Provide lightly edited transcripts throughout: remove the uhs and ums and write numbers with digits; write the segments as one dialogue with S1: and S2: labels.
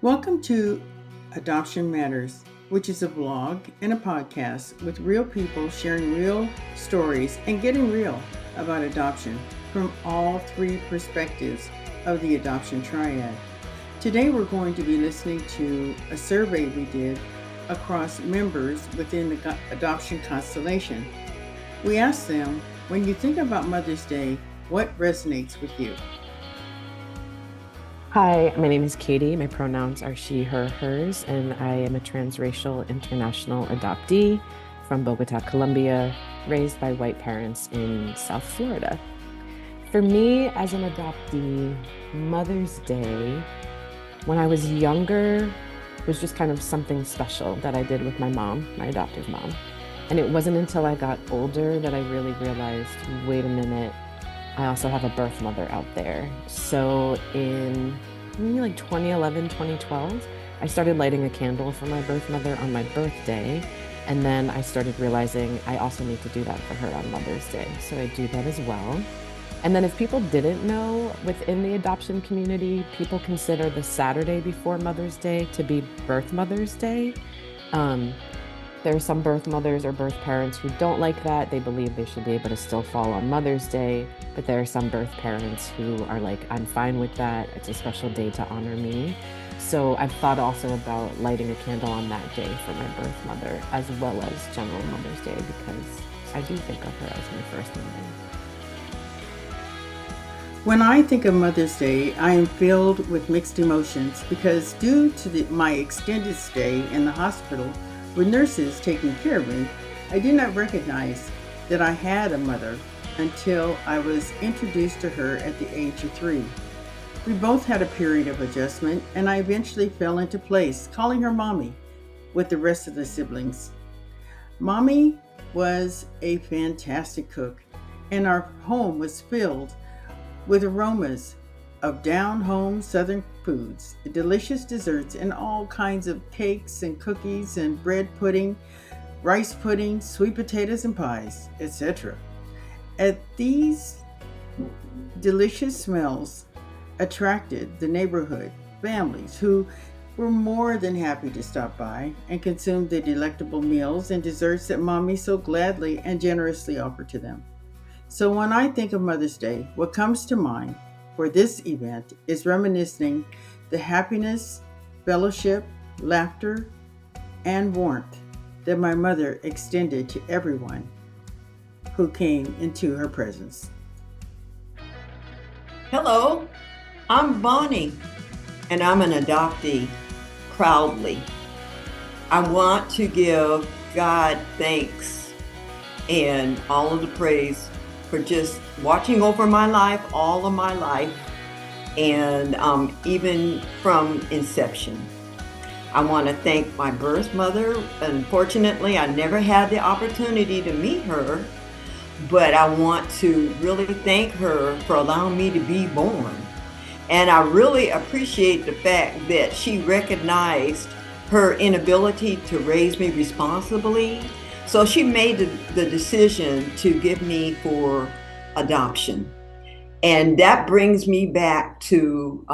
S1: Welcome to Adoption Matters, which is a blog and a podcast with real people sharing real stories and getting real about adoption from all three perspectives of the adoption triad. Today we're going to be listening to a survey we did across members within the adoption constellation. We asked them, when you think about Mother's Day, what resonates with you?
S2: Hi, my name is Katie. My pronouns are she, her, hers, and I am a transracial international adoptee from Bogota, Colombia, raised by white parents in South Florida. For me, as an adoptee, Mother's Day, when I was younger, was just kind of something special that I did with my mom, my adoptive mom. And it wasn't until I got older that I really realized, wait a minute, I also have a birth mother out there. So in maybe like 2011, 2012, I started lighting a candle for my birth mother on my birthday. And then I started realizing I also need to do that for her on Mother's Day. So I do that as well. And then if people didn't know, within the adoption community, people consider the Saturday before Mother's Day to be Birth Mother's Day. There are some birth mothers or birth parents who don't like that. They believe they should be able to still fall on Mother's Day. But there are some birth parents who are like, I'm fine with that. It's a special day to honor me. So I've thought also about lighting a candle on that day for my birth mother, as well as general Mother's Day, because I do think of her as my first mother.
S1: When I think of Mother's Day, I am filled with mixed emotions because due to my extended stay in the hospital with nurses taking care of me, I did not recognize that I had a mother until I was introduced to her at the age of 3. We both had a period of adjustment, and I eventually fell into place, calling her Mommy with the rest of the siblings. Mommy was a fantastic cook, and our home was filled with aromas of down-home Southern foods, delicious desserts, and all kinds of cakes and cookies and bread pudding, rice pudding, sweet potatoes and pies, etc. At these delicious smells attracted the neighborhood families who were more than happy to stop by and consume the delectable meals and desserts that Mommy so gladly and generously offered to them. So when I think of Mother's Day, what comes to mind for this event is reminiscing the happiness, fellowship, laughter, and warmth that my mother extended to everyone who came into her presence.
S3: Hello, I'm Bonnie, and I'm an adoptee, proudly. I want to give God thanks and all of the praise for just watching over my life, all of my life, and even from inception. I want to thank my birth mother. Unfortunately, I never had the opportunity to meet her, but I want to really thank her for allowing me to be born. And I really appreciate the fact that she recognized her inability to raise me responsibly. So she made the decision to give me for adoption. And that brings me back to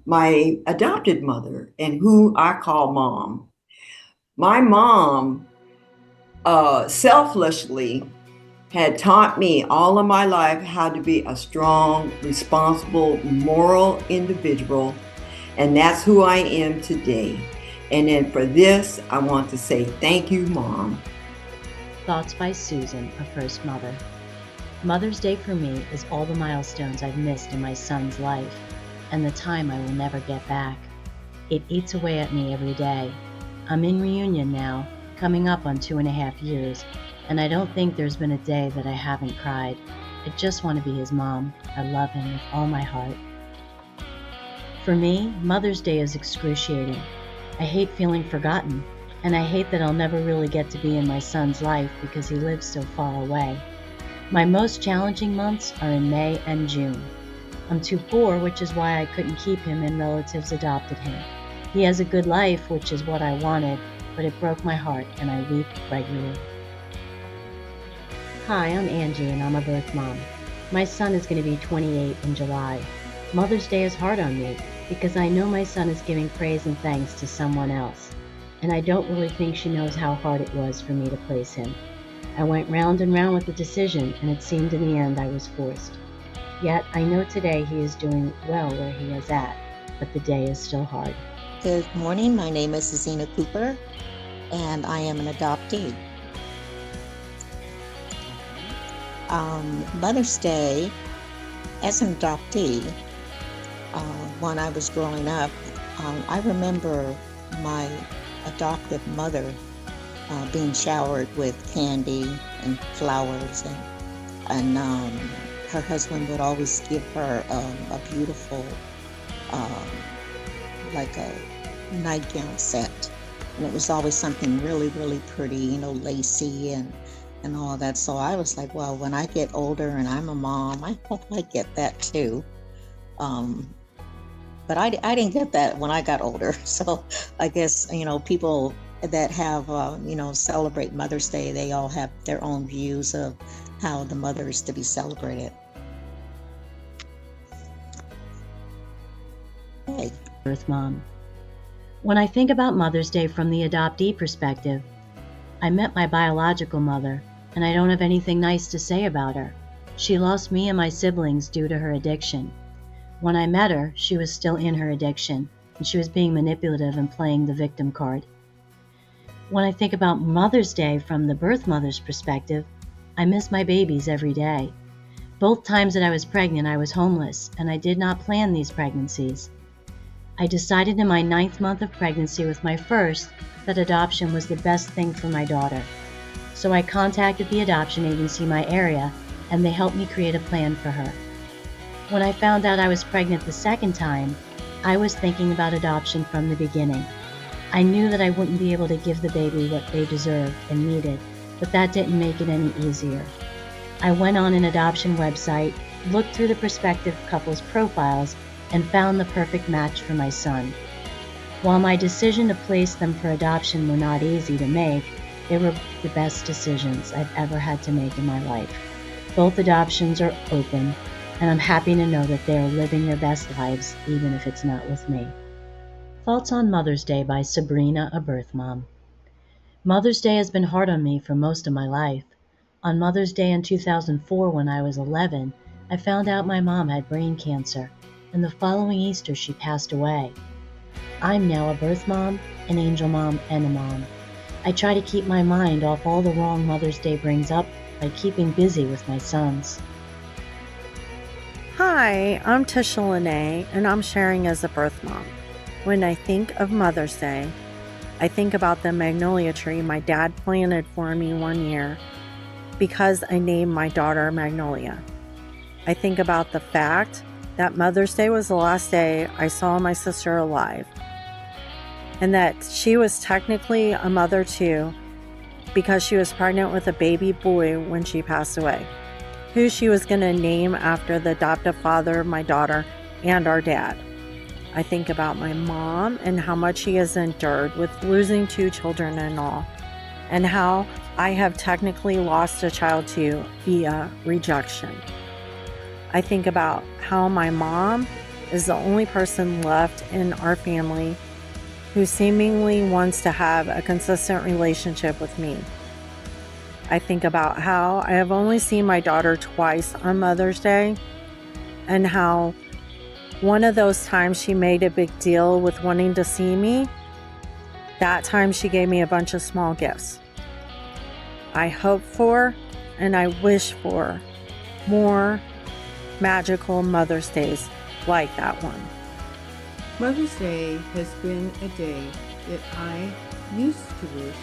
S3: my adopted mother and who I call Mom. My mom selflessly had taught me all of my life how to be a strong, responsible, moral individual. And that's who I am today. And then for this, I want to say thank you, Mom.
S4: Thoughts by Susan, a first mother. Mother's Day for me is all the milestones I've missed in my son's life and the time I will never get back. It eats away at me every day. I'm in reunion now, coming up on 2.5 years, and I don't think there's been a day that I haven't cried. I just want to be his mom. I love him with all my heart. For me, Mother's Day is excruciating. I hate feeling forgotten, and I hate that I'll never really get to be in my son's life because he lives so far away. My most challenging months are in May and June. I'm too poor, which is why I couldn't keep him and relatives adopted him. He has a good life, which is what I wanted, but it broke my heart and I weep regularly. Hi, I'm Angie and I'm a birth mom. My son is going to be 28 in July. Mother's Day is hard on me. because I know my son is giving praise and thanks to someone else, and I don't really think she knows how hard it was for me to place him. I went round and round with the decision, and it seemed in the end I was forced. Yet I know today he is doing well where he is at, but the day is still hard.
S5: Good morning. My name is Zena Cooper, and I am an adoptee. Mother's Day, as an adoptee, when I was growing up, I remember my adoptive mother being showered with candy and flowers, and her husband would always give her a beautiful, like a nightgown set, and it was always something really, really pretty, lacy and all that. So I was like, well, when I get older and I'm a mom, I hope I get that too. But I didn't get that when I got older. So I guess, people that have, celebrate Mother's Day, they all have their own views of how the mother is to be celebrated. Okay.
S4: Birth mom. When I think about Mother's Day from the adoptee perspective, I met my biological mother, and I don't have anything nice to say about her. She lost me and my siblings due to her addiction. When I met her, she was still in her addiction, and she was being manipulative and playing the victim card. When I think about Mother's Day from the birth mother's perspective, I miss my babies every day. Both times that I was pregnant, I was homeless, and I did not plan these pregnancies. I decided in my 9th month of pregnancy with my first that adoption was the best thing for my daughter. So I contacted the adoption agency in my area, and they helped me create a plan for her. When I found out I was pregnant the second time, I was thinking about adoption from the beginning. I knew that I wouldn't be able to give the baby what they deserved and needed, but that didn't make it any easier. I went on an adoption website, looked through the prospective couples' profiles, and found the perfect match for my son. While my decision to place them for adoption were not easy to make, they were the best decisions I've ever had to make in my life. Both adoptions are open, and I'm happy to know that they are living their best lives, even if it's not with me. Thoughts on Mother's Day by Sabrina, a birth mom. Mother's Day has been hard on me for most of my life. On Mother's Day in 2004, when I was 11, I found out my mom had brain cancer, and the following Easter she passed away. I'm now a birth mom, an angel mom, and a mom. I try to keep my mind off all the wrong Mother's Day brings up by keeping busy with my sons.
S6: Hi, I'm Tisha Lene, and I'm sharing as a birth mom. When I think of Mother's Day, I think about the magnolia tree my dad planted for me one year because I named my daughter Magnolia. I think about the fact that Mother's Day was the last day I saw my sister alive, and that she was technically a mother too because she was pregnant with a baby boy when she passed away, who she was going to name after the adoptive father of my daughter and our dad. I think about my mom and how much she has endured with losing 2 children and all, and how I have technically lost a child too via rejection. I think about how my mom is the only person left in our family who seemingly wants to have a consistent relationship with me. I think about how I have only seen my daughter twice on Mother's Day, and how one of those times she made a big deal with wanting to see me. That time she gave me a bunch of small gifts. I hope for and I wish for more magical Mother's Days like that one.
S1: Mother's Day has been a day that I used to wish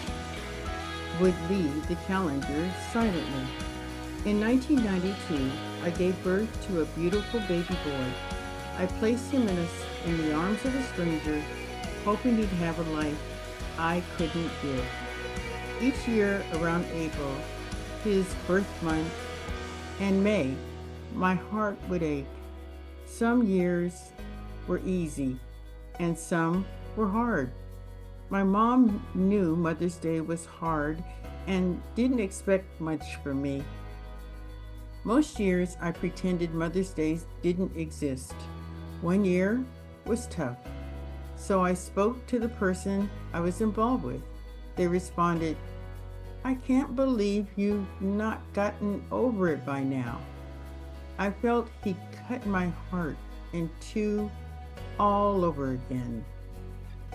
S1: would leave the calendar silently. In 1992, I gave birth to a beautiful baby boy. I placed him in the arms of a stranger, hoping he'd have a life I couldn't give. Each year around April, his birth month, and May, my heart would ache. Some years were easy, and some were hard. My mom knew Mother's Day was hard and didn't expect much from me. Most years I pretended Mother's Day didn't exist. One year, was tough. So I spoke to the person I was involved with. They responded, "I can't believe you've not gotten over it by now." I felt he cut my heart in two all over again.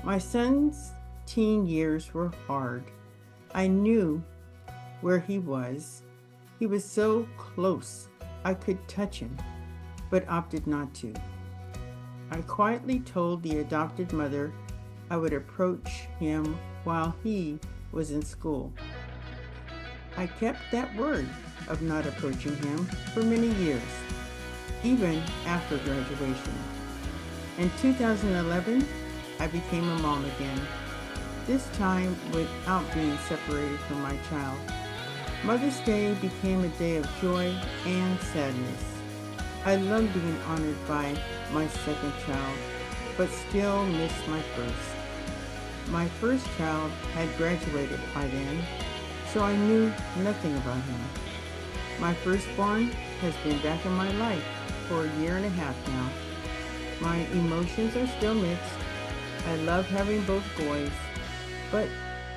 S1: My son's teen years were hard. I knew where he was. He was so close I could touch him, but opted not to. I quietly told the adopted mother I would approach him while he was in school. I kept that word of not approaching him for many years, even after graduation. In 2011, I became a mom again, this time without being separated from my child. Mother's Day became a day of joy and sadness. I love being honored by my second child, but still miss my first. My first child had graduated by then, so I knew nothing about him. My firstborn has been back in my life for a year and a half now. My emotions are still mixed. I love having both boys, but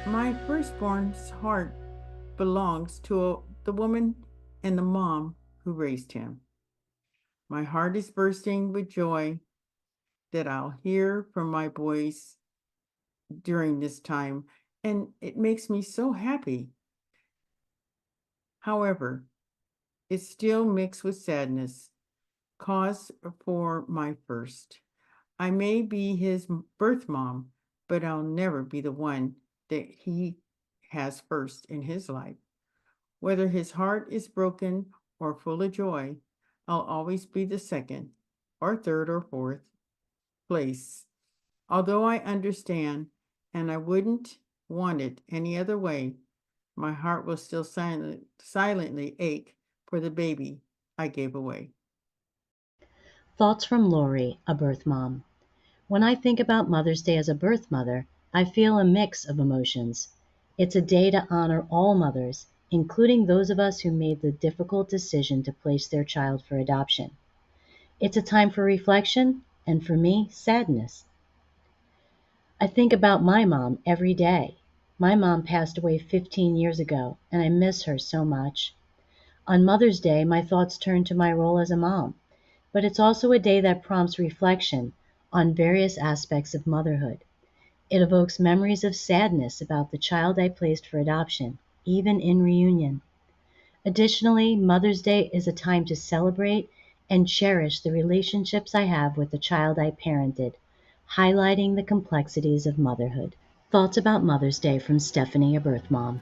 S1: my firstborn's heart belongs to the woman and the mom who raised him. My heart is bursting with joy that I'll hear from my boys during this time, and it makes me so happy. However, it's still mixed with sadness, cause for my first. I may be his birth mom, but I'll never be the one that he has first in his life. Whether his heart is broken or full of joy, I'll always be the second or third or fourth place. Although I understand and I wouldn't want it any other way, my heart will still silently ache for the baby I gave away.
S4: Thoughts from Lori, a birth mom. When I think about Mother's Day as a birth mother, I feel a mix of emotions. It's a day to honor all mothers, including those of us who made the difficult decision to place their child for adoption. It's a time for reflection and, for me, sadness. I think about my mom every day. My mom passed away 15 years ago, and I miss her so much. On Mother's Day, my thoughts turn to my role as a mom, but it's also a day that prompts reflection on various aspects of motherhood. It evokes memories of sadness about the child I placed for adoption, even in reunion. Additionally, Mother's Day is a time to celebrate and cherish the relationships I have with the child I parented, highlighting the complexities of motherhood. Thoughts about Mother's Day from Stephanie, a birth mom.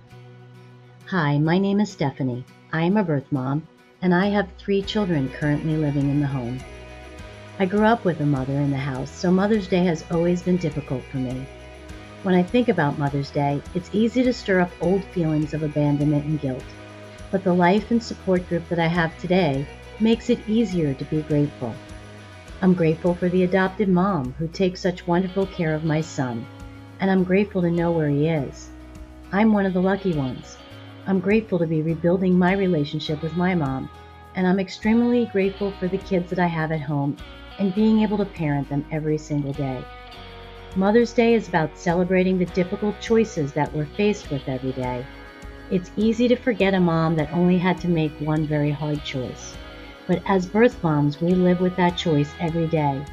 S4: Hi, my name is Stephanie. I am a birth mom, and I have 3 children currently living in the home. I grew up with a mother in the house, so Mother's Day has always been difficult for me. When I think about Mother's Day, it's easy to stir up old feelings of abandonment and guilt. But the life and support group that I have today makes it easier to be grateful. I'm grateful for the adopted mom who takes such wonderful care of my son, and I'm grateful to know where he is. I'm one of the lucky ones. I'm grateful to be rebuilding my relationship with my mom, and I'm extremely grateful for the kids that I have at home and being able to parent them every single day. Mother's Day is about celebrating the difficult choices that we're faced with every day. It's easy to forget a mom that only had to make one very hard choice. But as birth moms, we live with that choice every day.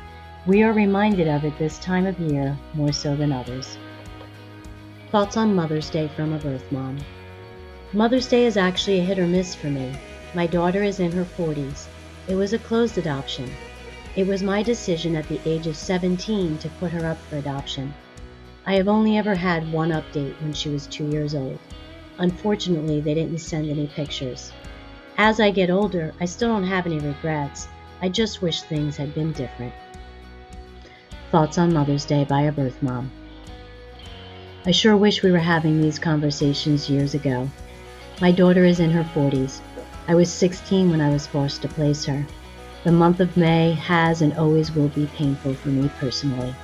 S4: We are reminded of it this time of year more so than others. Thoughts on Mother's Day from a birth mom. Mother's Day is actually a hit or miss for me. My daughter is in her 40s. It was a closed adoption. It was my decision at the age of 17 to put her up for adoption. I have only ever had one update when she was 2 years old. Unfortunately, they didn't send any pictures. As I get older, I still don't have any regrets. I just wish things had been different. Thoughts on Mother's Day by a birth mom. I sure wish we were having these conversations years ago. My daughter is in her 40s. I was 16 when I was forced to place her. The month of May has and always will be painful for me personally.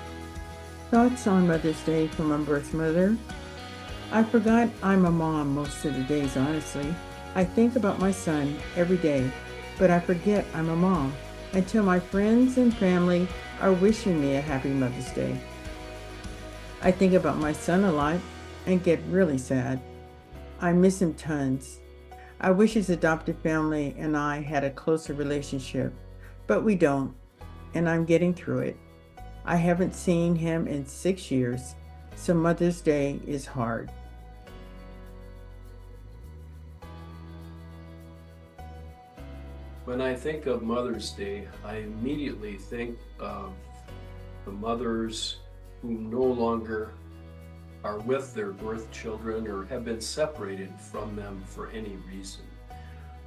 S1: Thoughts on Mother's Day from a birth mother. I forgot I'm a mom most of the days, honestly. I think about my son every day, but I forget I'm a mom until my friends and family are wishing me a happy Mother's Day. I think about my son a lot and get really sad. I miss him tons. I wish his adopted family and I had a closer relationship, but we don't, and I'm getting through it. I haven't seen him in 6 years, so Mother's Day is hard.
S7: When I think of Mother's Day, I immediately think of the mothers who no longer are with their birth children or have been separated from them for any reason.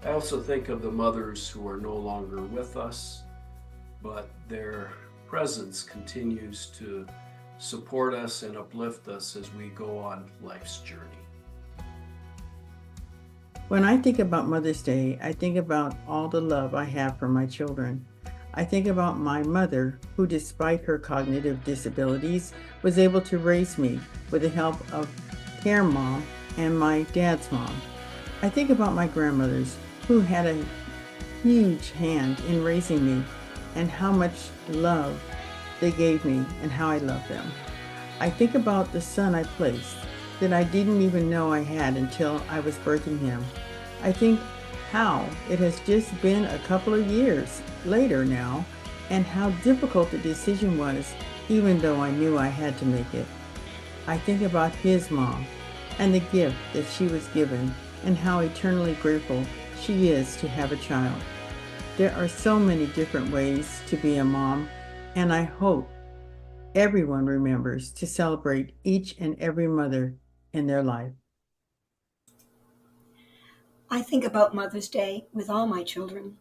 S7: I also think of the mothers who are no longer with us, but their presence continues to support us and uplift us as we go on life's journey.
S1: When I think about Mother's Day, I think about all the love I have for my children. I think about my mother, who despite her cognitive disabilities, was able to raise me with the help of their mom and my dad's mom. I think about my grandmothers, who had a huge hand in raising me, and how much love they gave me and how I love them. I think about the son I placed that I didn't even know I had until I was birthing him. I think how it has just been a couple of years later now, and how difficult the decision was, even though I knew I had to make it. I think about his mom and the gift that she was given, and how eternally grateful she is to have a child. There are so many different ways to be a mom, and I hope everyone remembers to celebrate each and every mother in their life.
S8: I think about Mother's Day with all my children.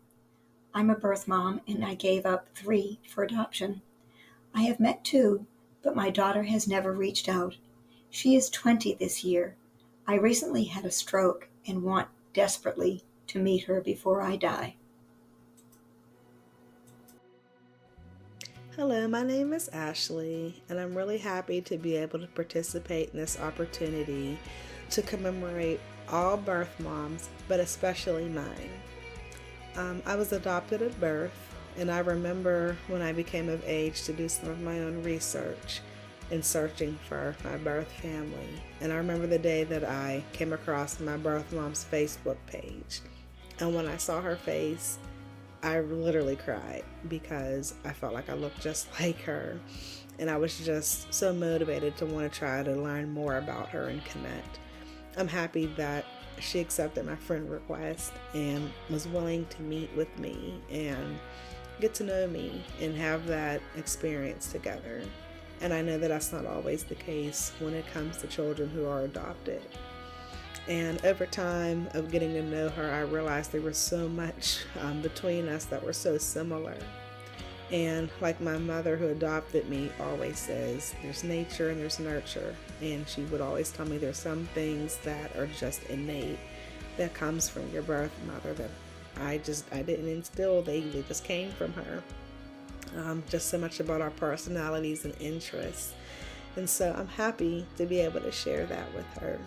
S8: I'm a birth mom and I gave up 3 for adoption. I have met 2, but my daughter has never reached out. She is 20 this year. I recently had a stroke and want desperately to meet her before I die.
S9: Hello, my name is Ashley, and I'm really happy to be able to participate in this opportunity to commemorate all birth moms, but especially mine. I was adopted at birth, and I remember when I became of age to do some of my own research in searching for my birth family. And I remember the day that I came across my birth mom's Facebook page. And when I saw her face, I literally cried because I felt like I looked just like her. And I was just so motivated to want to try to learn more about her and connect. I'm happy that she accepted my friend request and was willing to meet with me and get to know me and have that experience together. And I know that that's not always the case when it comes to children who are adopted. And over time of getting to know her, I realized there was so much between us that were so similar. And like my mother who adopted me always says, there's nature and there's nurture. And she would always tell me there's some things that are just innate that comes from your birth mother that I didn't instill. They just came from her. Just so much about our personalities and interests. And so I'm happy to be able to share that with her.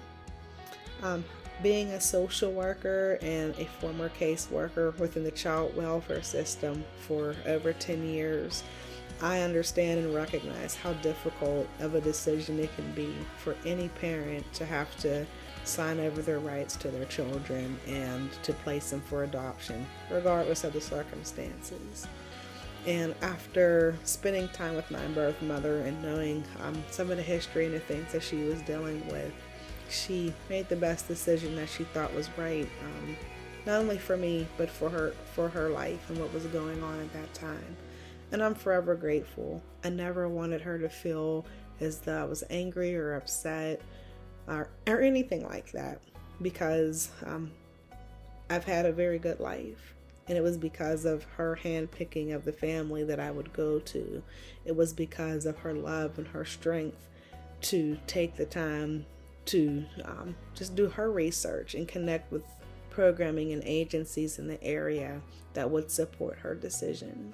S9: Being a social worker and a former caseworker within the child welfare system for over 10 years, I understand and recognize how difficult of a decision it can be for any parent to have to sign over their rights to their children and to place them for adoption, regardless of the circumstances. And after spending time with my birth mother and knowing some of the history and the things that she was dealing with, she made the best decision that she thought was right, not only for me, but for her life and what was going on at that time. And I'm forever grateful. I never wanted her to feel as though I was angry or upset or anything like that, because I've had a very good life. And it was because of her handpicking of the family that I would go to. It was because of her love and her strength to take the time to just do her research and connect with programming and agencies in the area that would support her decision.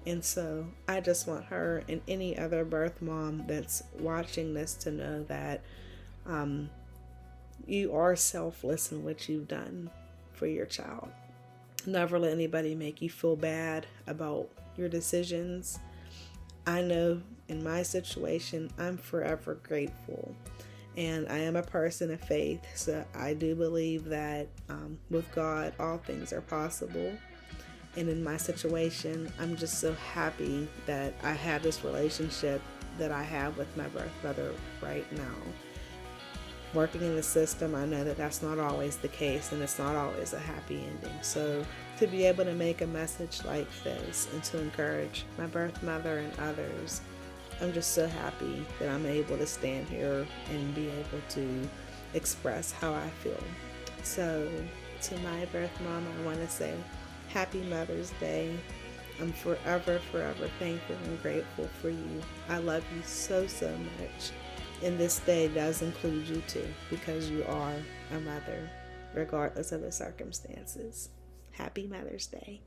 S9: And so I just want her and any other birth mom that's watching this to know that you are selfless in what you've done for your child. Never let anybody make you feel bad about your decisions. I know in my situation, I'm forever grateful. And I am a person of faith, so I do believe that with God, all things are possible. And in my situation, I'm just so happy that I have this relationship that I have with my birth mother right now. Working in the system, I know that that's not always the case, and it's not always a happy ending. So to be able to make a message like this and to encourage my birth mother and others, I'm just so happy that I'm able to stand here and be able to express how I feel. So to my birth mom, I want to say Happy Mother's Day. I'm forever, forever thankful and grateful for you. I love you so, so much. And this day does include you too, because you are a mother, regardless of the circumstances. Happy Mother's Day.